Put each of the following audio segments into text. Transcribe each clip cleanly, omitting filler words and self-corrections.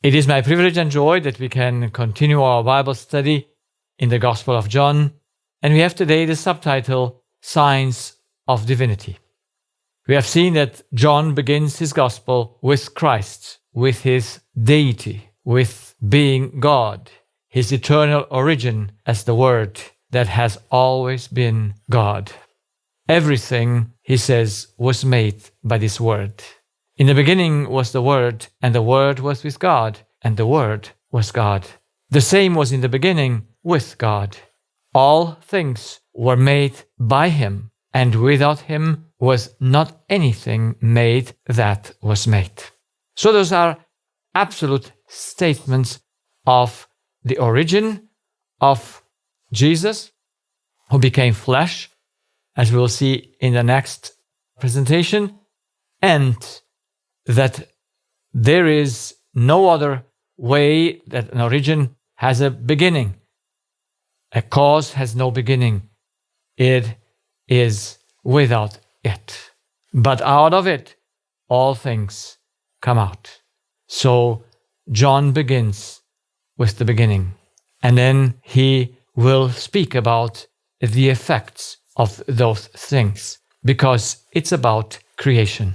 It is my privilege and joy that we can continue our Bible study in the Gospel of John, and we have today the subtitle, Signs of Divinity. We have seen that John begins his Gospel with Christ, with his deity, with being God, his eternal origin as the Word that has always been God. Everything, he says, was made by this Word. In the beginning was the Word, and the Word was with God, and the Word was God. The same was in the beginning with God. All things were made by him, and without him was not anything made that was made. So those are absolute statements of the origin of Jesus, who became flesh, as we will see in the next presentation, and that there is no other way that an origin has a beginning. A cause has no beginning. It is without it. But out of it, all things come out. So John begins with the beginning. And then he will speak about the effects of those things, because it's about creation.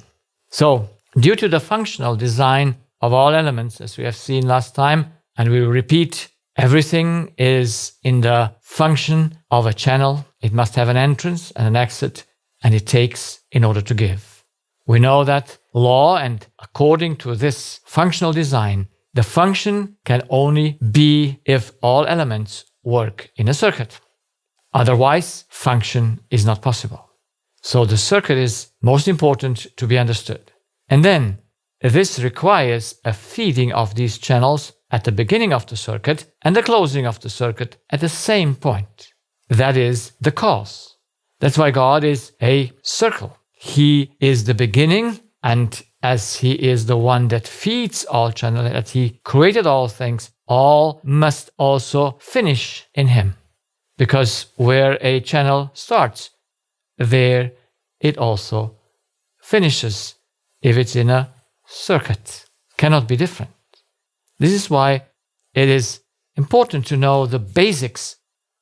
So, due to the functional design of all elements, as we have seen last time, and we will repeat, everything is in the function of a channel. It must have an entrance and an exit, and it takes in order to give. We know that law, and according to this functional design, the function can only be if all elements work in a circuit. Otherwise, function is not possible. So the circuit is most important to be understood. And then, this requires a feeding of these channels at the beginning of the circuit and the closing of the circuit at the same point. That is the cause. That's why God is a circle. He is the beginning, and as He is the one that feeds all channels, that He created all things, all must also finish in Him. Because where a channel starts, there it also finishes. If it's in a circuit, cannot be different. This is why it is important to know the basics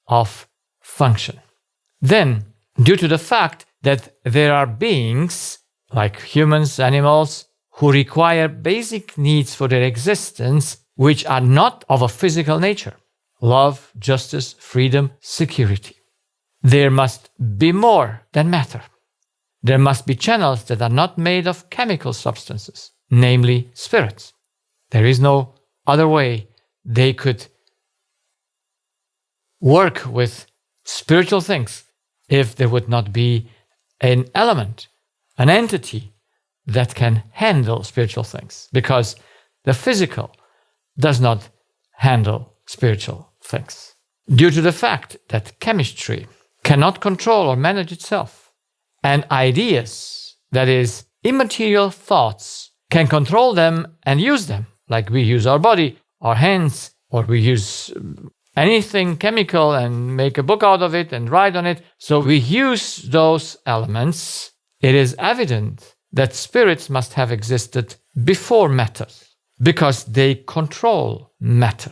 of function. Then, due to the fact that there are beings, like humans, animals, who require basic needs for their existence, which are not of a physical nature: love, justice, freedom, security. There must be more than matter. There must be channels that are not made of chemical substances, namely spirits. There is no other way they could work with spiritual things if there would not be an element, an entity that can handle spiritual things, because the physical does not handle spiritual things. Due to the fact that chemistry cannot control or manage itself, and ideas, that is, immaterial thoughts, can control them and use them, like we use our body, our hands, or we use anything chemical and make a book out of it and write on it. So we use those elements. It is evident that spirits must have existed before matter, because they control matter.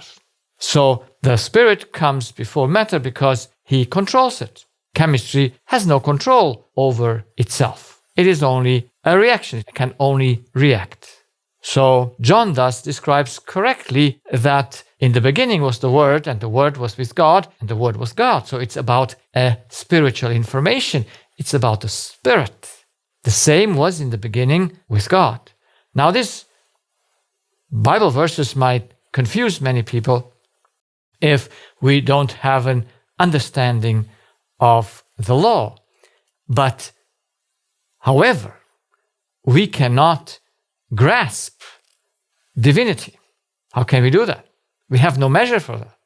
So the spirit comes before matter because he controls it. Chemistry has no control over itself. It is only a reaction. It can only react. So John thus describes correctly that in the beginning was the Word, and the Word was with God, and the Word was God. So it's about a spiritual information. It's about the Spirit. The same was in the beginning with God. Now these Bible verses might confuse many people if we don't have an understanding of the law. But, however, we cannot grasp divinity. How can we do that? We have no measure for that.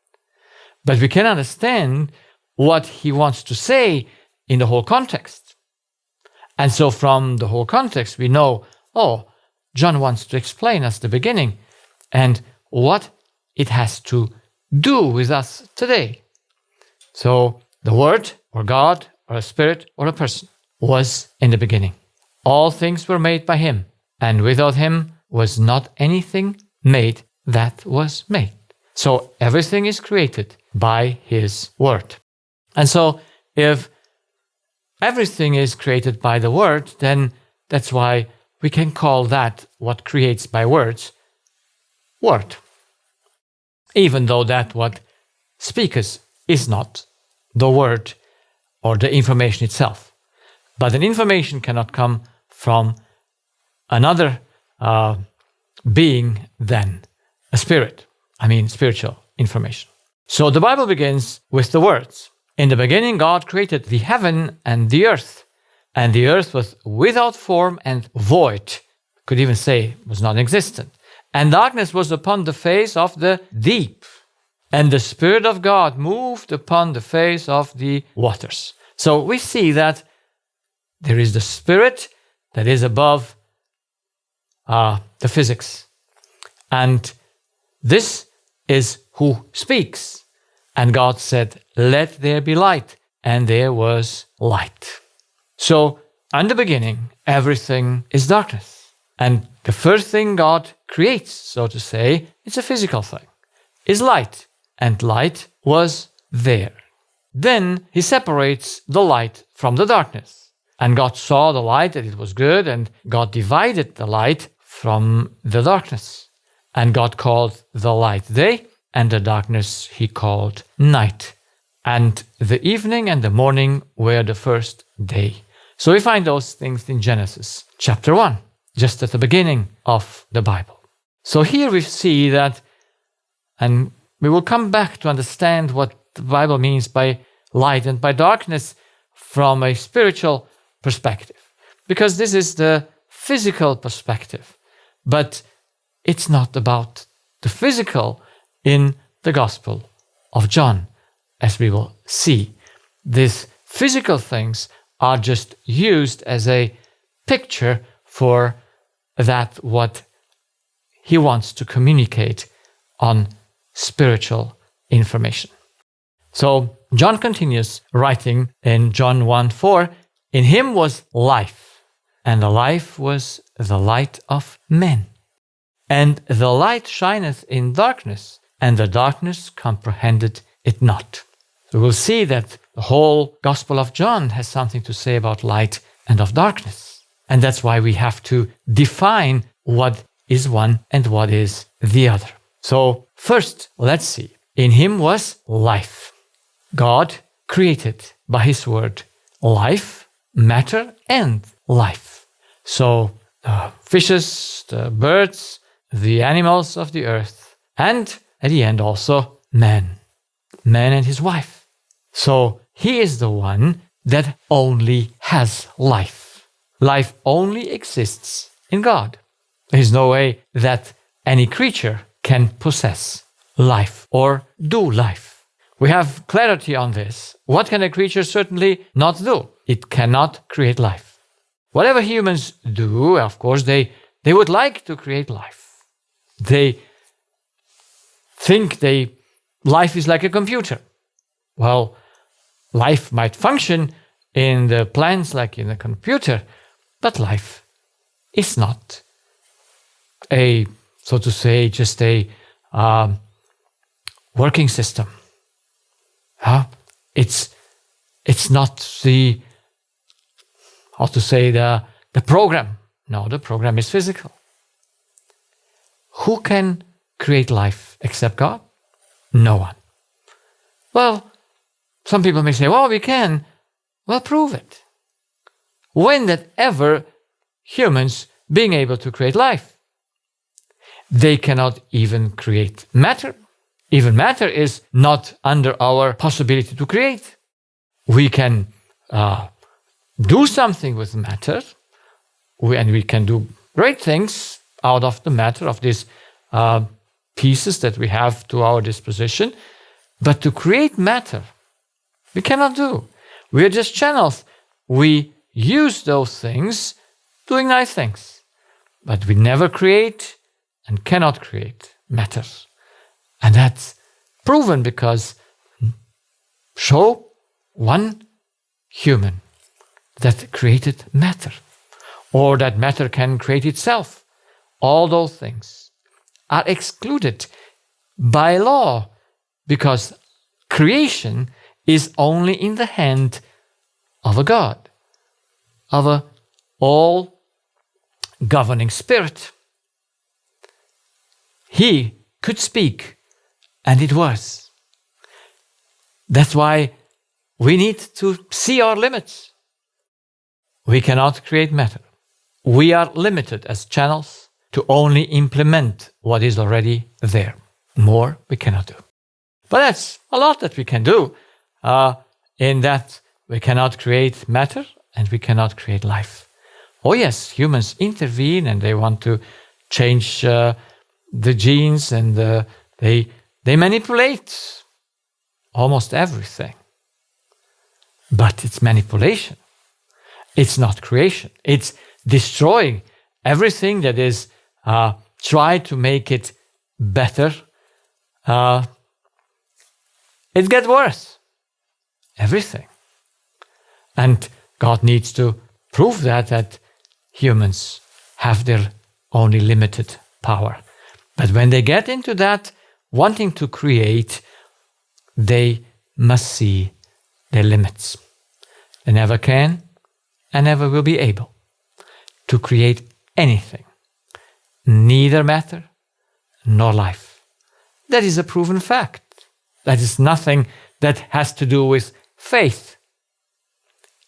But we can understand what he wants to say in the whole context. And so from the whole context, we know, John wants to explain us the beginning and what it has to do with us today. So the Word, or God, or a spirit, or a person, was in the beginning. All things were made by him, and without him was not anything made that was made. So everything is created by His Word. And so if everything is created by the Word, then that's why we can call that what creates by words, Word. Even though that what speaks is not the Word or the information itself. But an information cannot come from another being than a spirit. Spiritual information. So the Bible begins with the words. In the beginning, God created the heaven and the earth was without form and void. Could even say was non-existent. And darkness was upon the face of the deep. And the Spirit of God moved upon the face of the waters. So we see that there is the Spirit that is above the physics. And this is who speaks. And God said, "Let there be light." And there was light. So, in the beginning, everything is darkness. And the first thing God creates, so to say, it's a physical thing, is light. And light was there. Then He separates the light from the darkness. And God saw the light, that it was good, and God divided the light from the darkness. And God called the light day, and the darkness He called night. And the evening and the morning were the first day. So we find those things in Genesis chapter 1, just at the beginning of the Bible. So here we see that, and we will come back to understand what the Bible means by light and by darkness from a spiritual perspective. Because this is the physical perspective. But it's not about the physical in the Gospel of John, as we will see. These physical things are just used as a picture for that what He wants to communicate on spiritual information. So John continues writing in John 1:4, "In Him was life, and the life was the light of men. And the light shineth in darkness, and the darkness comprehended it not." So we'll see that the whole Gospel of John has something to say about light and of darkness. And that's why we have to define what is one and what is the other. So first, let's see. In Him was life. God created by His Word life, matter, and life. So the fishes, the birds, the animals of the earth, and at the end also man and his wife. So He is the one that only has life. Life only exists in God. There is no way that any creature can possess life or do life. We have clarity on this. What can a creature certainly not do? It cannot create life. Whatever humans do, of course, they would like to create life. They think life is like a computer. Well, life might function in the plants like in a computer, but life is not a, so to say, just a working system. It's not the, how to say, the program. No, the program is physical. Who can create life except God? No one. Well, some people may say, well, we can. Well, prove it. When that ever humans being able to create life? They cannot even create matter. Even matter is not under our possibility to create. We can do something with matter, and we can do great things out of the matter, of these pieces that we have to our disposition. But to create matter, we cannot do. We are just channels. We use those things doing nice things. But we never create and cannot create matter. And that's proven because show one human that created matter, or that matter can create itself. All those things. are excluded by law, because creation is only in the hand of a God, of a all-governing spirit. He could speak, and it was. That's why we need to see our limits. We cannot create matter. We are limited as channels to only implement what is already there. More we cannot do. But that's a lot that we can do, in that we cannot create matter and we cannot create life. Oh yes, humans intervene and they want to change the genes, and they manipulate almost everything. But it's manipulation. It's not creation. It's destroying everything that is try to make it better. It gets worse. Everything. And God needs to prove that humans have their only limited power. But when they get into that wanting to create, they must see their limits. They never can and never will be able to create anything, neither matter nor life. That is a proven fact. That is nothing that has to do with faith.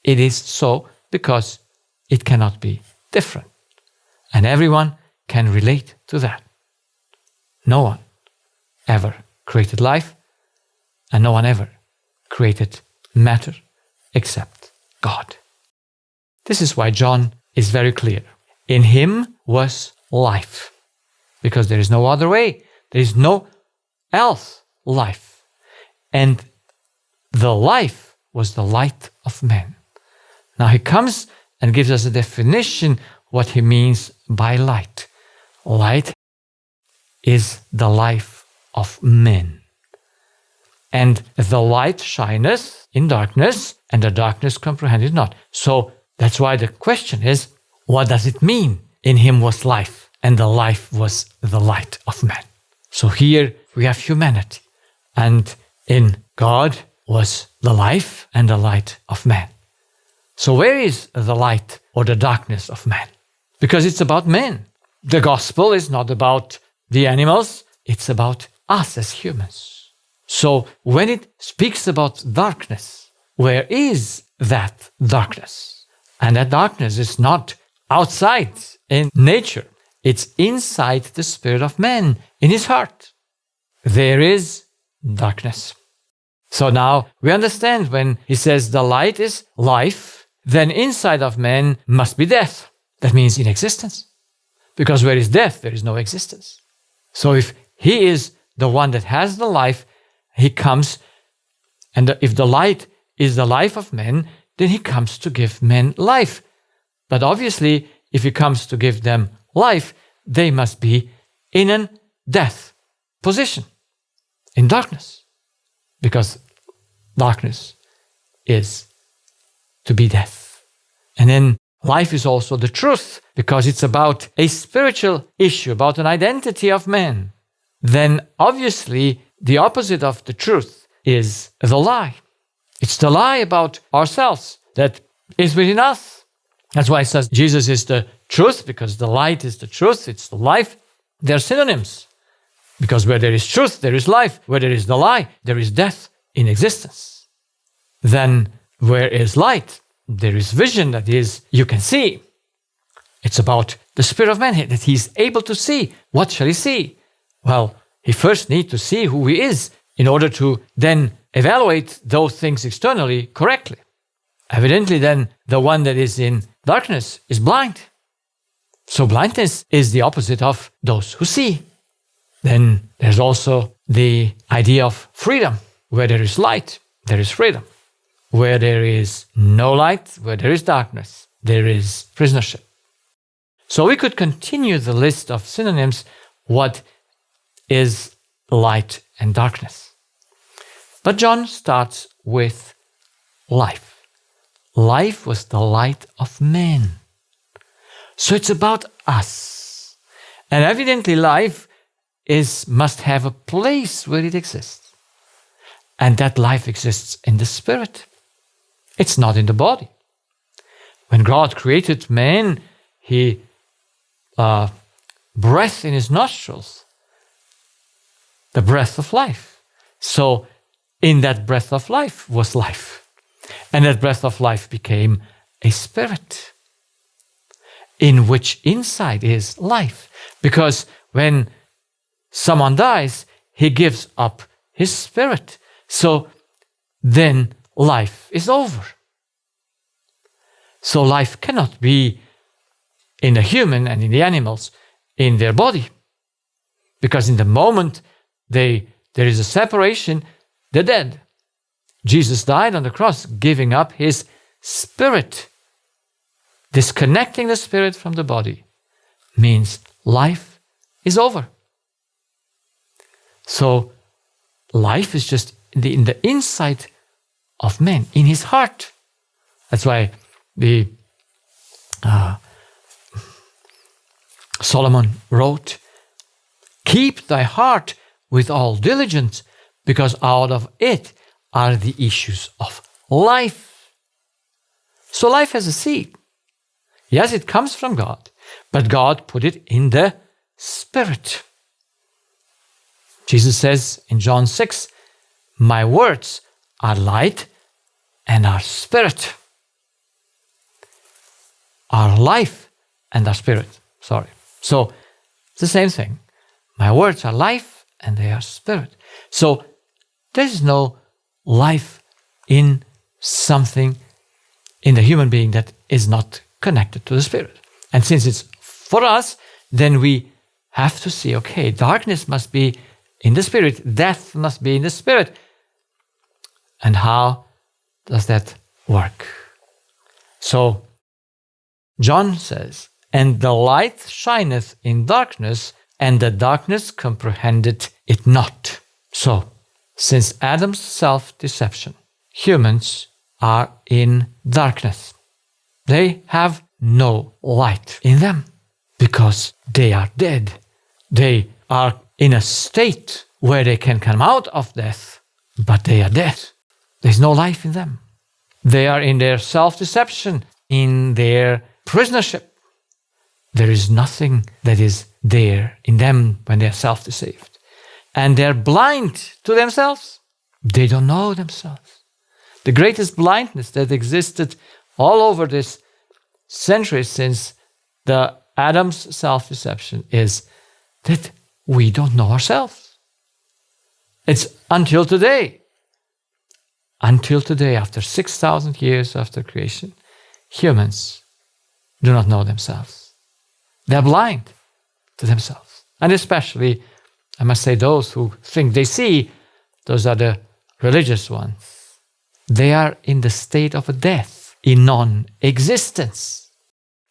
It is so because it cannot be different. And everyone can relate to that. No one ever created life, and no one ever created matter except God. This is why John is very clear. In him was life, because there is no other way. There is no else life. And the life was the light of man. Now he comes and gives us a definition what he means by light. Light is the life of men. And the light shineth in darkness, and the darkness comprehended not. So that's why the question is, what does it mean? In him was life, and the life was the light of man. So here we have humanity, and in God was the life and the light of man. So where is the light or the darkness of man? Because it's about men. The gospel is not about the animals, it's about us as humans. So when it speaks about darkness, where is that darkness? And that darkness is not outside in nature. It's inside the spirit of man, in his heart. There is darkness. So now we understand when he says the light is life, then inside of man must be death. That means inexistence. Because where is death, there is no existence. So if he is the one that has the life, he comes, and if the light is the life of men, then he comes to give men life. But obviously, if he comes to give them life, they must be in a death position, in darkness. Because darkness is to be death. And then life is also the truth, because it's about a spiritual issue, about an identity of man. Then obviously the opposite of the truth is the lie. It's the lie about ourselves that is within us. That's why it says Jesus is the truth, because the light is the truth, it's the life. They're synonyms. Because where there is truth, there is life. Where there is the lie, there is death in existence. Then where is light, there is vision, that is, you can see. It's about the spirit of man, that he's able to see. What shall he see? Well, he first needs to see who he is in order to then evaluate those things externally correctly. Evidently then, the one that is in darkness is blind. So blindness is the opposite of those who see. Then there's also the idea of freedom. Where there is light, there is freedom. Where there is no light, where there is darkness, there is prisonership. So we could continue the list of synonyms. What is light and darkness? But John starts with life. Life was the light of man. So it's about us. And evidently life must have a place where it exists. And that life exists in the spirit. It's not in the body. When God created man, he breath in his nostrils, the breath of life. So in that breath of life was life. And that breath of life became a spirit, in which inside is life. Because when someone dies, he gives up his spirit. So then life is over. So life cannot be in the human and in the animals in their body. Because in the moment there is a separation, they're dead. Jesus died on the cross, giving up his spirit. Disconnecting the spirit from the body means life is over. So life is just in the inside of man, in his heart. That's why Solomon wrote, "Keep thy heart with all diligence, because out of it are the issues of life." So life has a seed. Yes, it comes from God, but God put it in the spirit. Jesus says in John 6, "My words are light and are spirit." Our life and our spirit. So it's the same thing. My words are life and they are spirit. So there is no life in something, in the human being, that is not connected to the spirit. And since it's for us, then we have to see, okay, darkness must be in the spirit, death must be in the spirit. And how does that work? So John says, "And the light shineth in darkness, and the darkness comprehended it not." So, since Adam's self-deception, humans are in darkness. They have no light in them because they are dead. They are in a state where they can come out of death, but they are dead. There's no life in them. They are in their self-deception, in their prisonership. There is nothing that is there in them when they are self-deceived. And they're blind to themselves. They don't know themselves. The greatest blindness that existed all over this century since the Adam's self-deception is that we don't know ourselves. It's until today. Until today, after 6,000 years after creation, humans do not know themselves. They're blind to themselves. And especially, I must say, those who think they see, those are the religious ones. They are in the state of a death, in non-existence.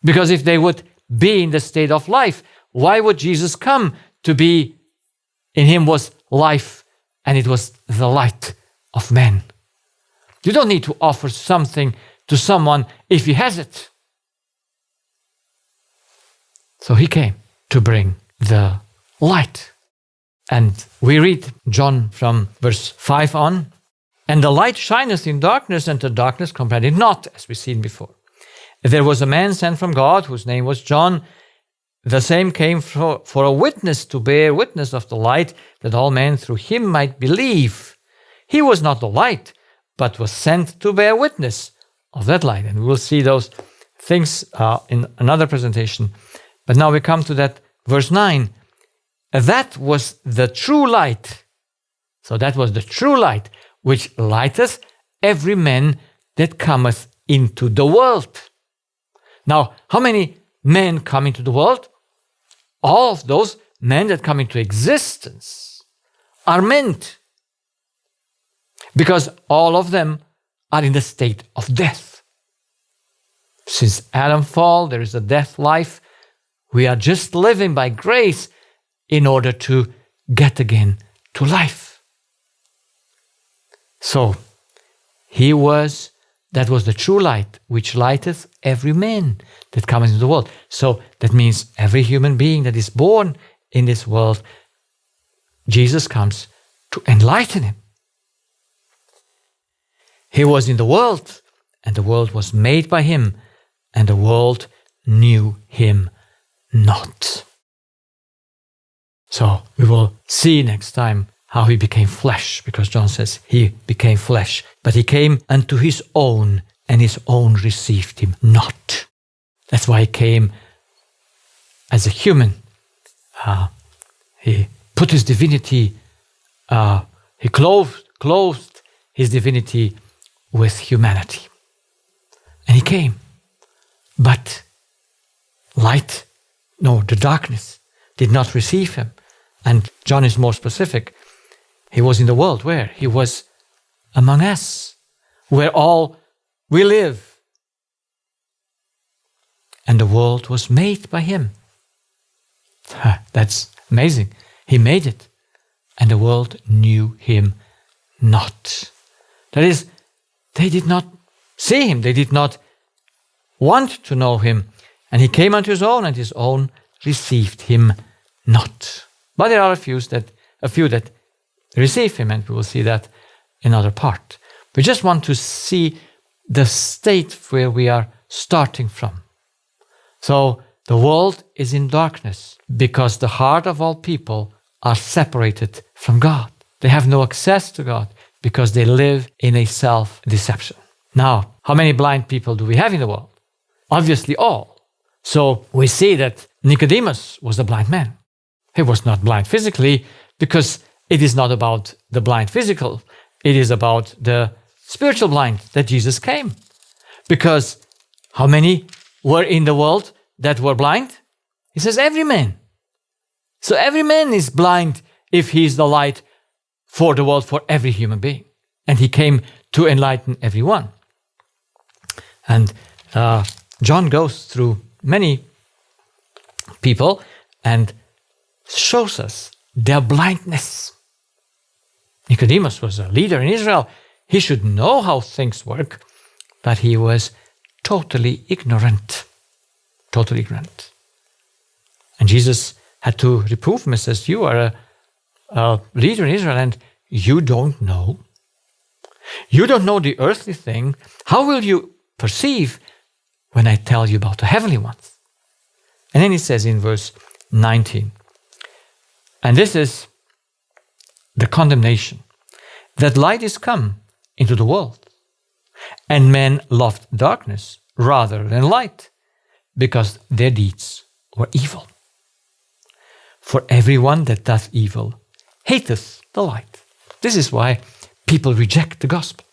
Because if they would be in the state of life, why would Jesus come? To be in him was life, and it was the light of men. You don't need to offer something to someone if he has it. So he came to bring the light. And we read John from verse 5 on. "And the light shineth in darkness, and the darkness comprehended it not," as we've seen before. "There was a man sent from God, whose name was John. The same came for a witness, to bear witness of the light, that all men through him might believe. He was not the light, but was sent to bear witness of that light." And we will see those things in another presentation. But now we come to that verse 9. "That was the true light." So that was the true light, which lighteth every man that cometh into the world. Now, how many men come into the world? All of those men that come into existence are meant, because all of them are in the state of death. Since Adam's fall, there is a death life. We are just living by grace in order to get again to life. So, that was the true light, which lighteth every man that cometh into the world. So that means every human being that is born in this world Jesus comes to enlighten him. He was in the world, and the world was made by him, and the world knew him not. So we will see next time how he became flesh, because John says he became flesh. But he came unto his own, and his own received him not. That's why he came as a human. He put his divinity, he clothed his divinity with humanity. And he came. But the darkness did not receive him. And John is more specific. He was in the world. Where? He was among us, where all we live. And the world was made by him. That's amazing. He made it, and the world knew him not. That is, they did not see him. They did not want to know him. And he came unto his own, and his own received him not. But there are a few that receive him, and we will see that in another part. We just want to see the state where we are starting from. So the world is in darkness because the heart of all people are separated from God. They have no access to God because they live in a self-deception. Now, how many blind people do we have in the world? Obviously all. So we see that Nicodemus was a blind man. He was not blind physically because it is not about the blind physical. It is about the spiritual blind that Jesus came. Because how many were in the world that were blind? He says every man. So every man is blind if he is the light for the world, for every human being. And he came to enlighten everyone. And John goes through many people and shows us their blindness. Nicodemus was a leader in Israel. He should know how things work, but he was totally ignorant. Totally ignorant. And Jesus had to reprove him and says, you are a leader in Israel and you don't know. You don't know the earthly thing. How will you perceive when I tell you about the heavenly ones? And then he says in verse 19, and this is the condemnation, that light is come into the world, and men loved darkness rather than light, because their deeds were evil. For everyone that doth evil hateth the light. This is why people reject the gospel.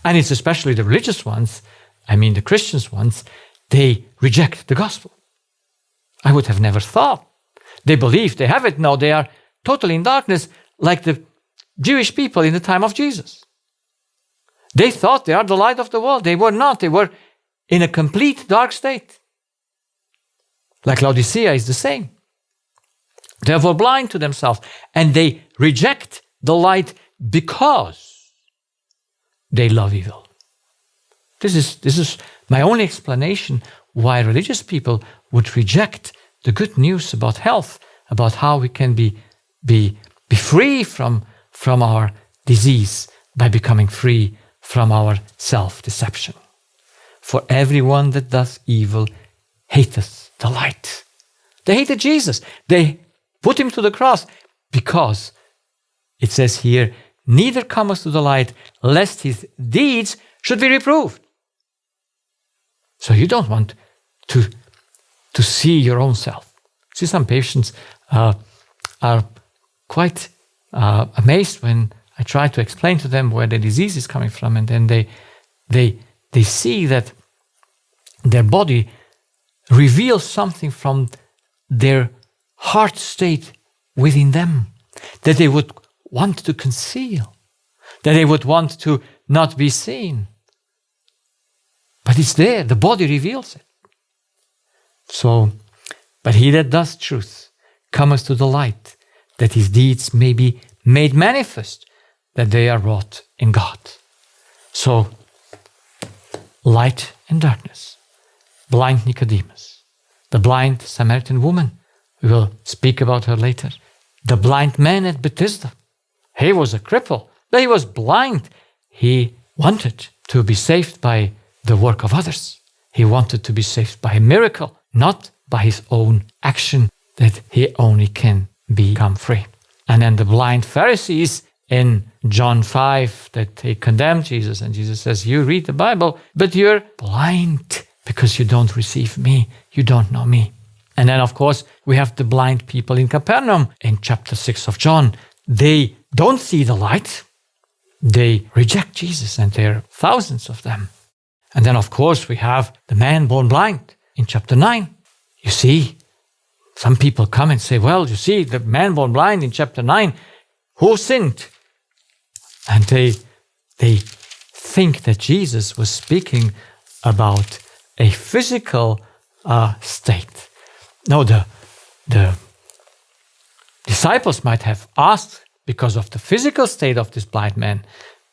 And it's especially the religious ones, the Christians ones, they reject the gospel. I would have never thought. They believe they have it. No, they are totally in darkness, like the Jewish people in the time of Jesus. They thought they are the light of the world. They were not. They were in a complete dark state. Like Laodicea is the same. They were blind to themselves, and they reject the light because they love evil. This is my only explanation why religious people would reject the good news about health, about how we can be free from our disease by becoming free from our self-deception. For everyone that does evil hateth the light. They hated Jesus. They put him to the cross because it says here, neither cometh to the light, lest his deeds should be reproved. So you don't want to see your own self. See, some patients are quite amazed when I try to explain to them where the disease is coming from, and then they see that their body reveals something from their heart state within them that they would want to conceal, that they would want to not be seen. But it's there, the body reveals it. So, but he that does truth cometh to the light, that his deeds may be made manifest, that they are wrought in God. So, light and darkness, blind Nicodemus, the blind Samaritan woman, we will speak about her later, the blind man at Bethesda. He was a cripple, but he was blind. He wanted to be saved by the work of others. He wanted to be saved by a miracle, not by his own action, that he only can become free. And then the blind Pharisees in John 5, that they condemned Jesus, and Jesus says, you read the Bible, but you're blind because you don't receive me, you don't know me. And then, of course, we have the blind people in Capernaum in chapter 6 of John. They don't see the light. They reject Jesus, and there are thousands of them. And then, of course, we have the man born blind in chapter 9. You see, some people come and say, well, you see, the man born blind in chapter 9, who sinned? And they think that Jesus was speaking about a physical state. No, the disciples might have asked because of the physical state of this blind man,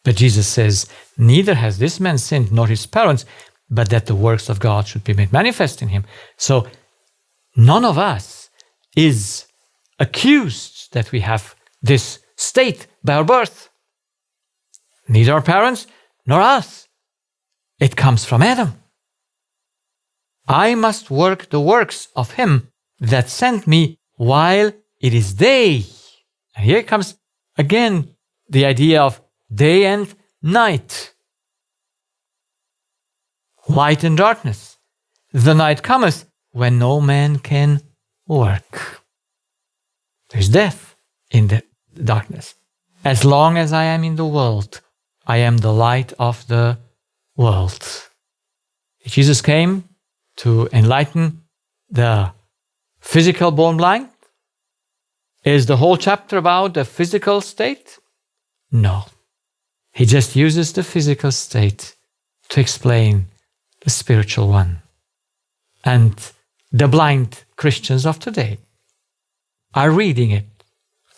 but Jesus says, neither has this man sinned nor his parents, but that the works of God should be made manifest in him. So none of us is accused that we have this state by our birth. Neither our parents nor us. It comes from Adam. I must work the works of him that sent me while it is day. And here comes again the idea of day and night. Light and darkness. The night cometh when no man can work. There's death in the darkness. As long as I am in the world, I am the light of the world. Jesus came to enlighten the physical born blind. Is the whole chapter about the physical state? No. He just uses the physical state to explain the spiritual one. And the blind Christians of today are reading it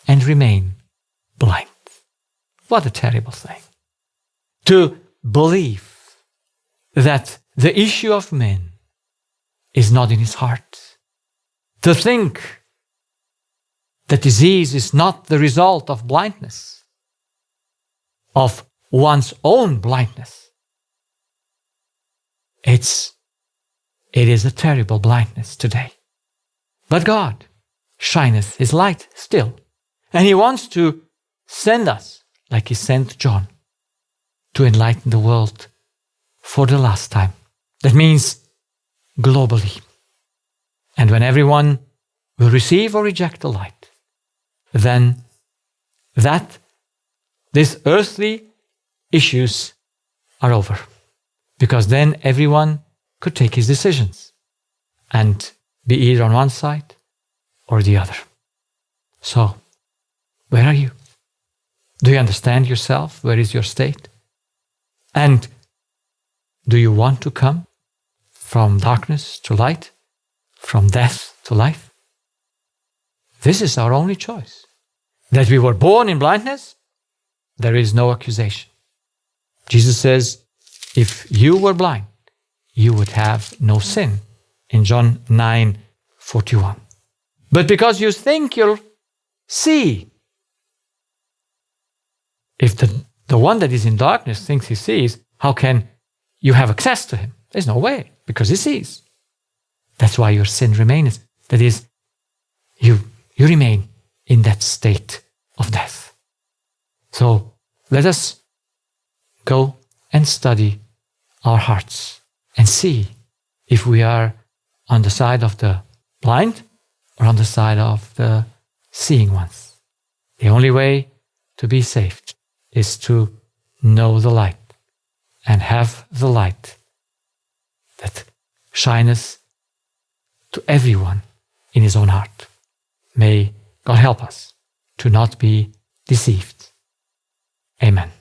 and remain blind. What a terrible thing. To believe that the issue of men is not in his heart. To think that disease is not the result of blindness, of one's own blindness. It is a terrible blindness today. But God shineth his light still. And he wants to send us, like he sent John, to enlighten the world for the last time. That means globally. And when everyone will receive or reject the light, then these earthly issues are over. Because then everyone could take his decisions and be either on one side or the other. So, where are you? Do you understand yourself? Where is your state? And do you want to come from darkness to light, from death to life? This is our only choice. That we were born in blindness, there is no accusation. Jesus says, if you were blind, you would have no sin, in John 9:41. But because you think you'll see, if the one that is in darkness thinks he sees, how can you have access to him? There's no way, because he sees. That's why your sin remains. That is, you remain in that state of death. So let us go and study our hearts and see if we are on the side of the blind or on the side of the seeing ones. The only way to be saved is to know the light and have the light that shineth to everyone in his own heart. May God help us to not be deceived. Amen.